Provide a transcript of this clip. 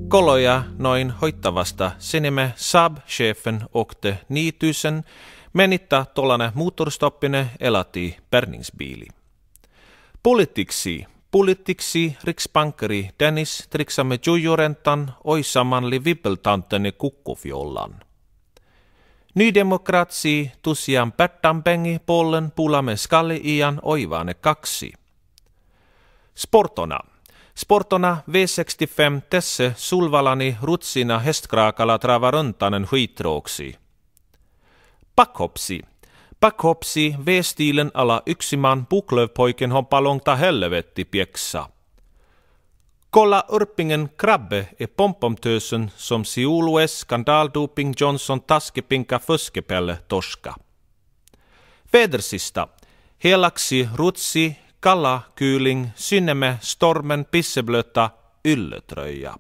Koloja noin hoittavasta sinime Saab-chefen åkte 9000 menitta tollane motorstoppine elati bärgningsbil. Politiksi riksbankeri Dennis triksamme jujurentan oisamanli vippeltantene kukkufjollan. Nydemokratsi tusian pärttampengi pollen pulamme skalli-ian oivane 2. Sportona V65 tässä sulvalani rutsina hästkraakalla travaröntanen skitrooksi. Backhopsi V-stilen alla yksiman buklövpoiken hoppalongta helvetti pieksa. Kolla Urpingen krabbe e pompomtösen som siulues skandaldoping Johnson taskepinka fuskepelle torska. Vädersista helaksi rutsi kalla kyyling synnemme stormen pisseblöta ylletröja.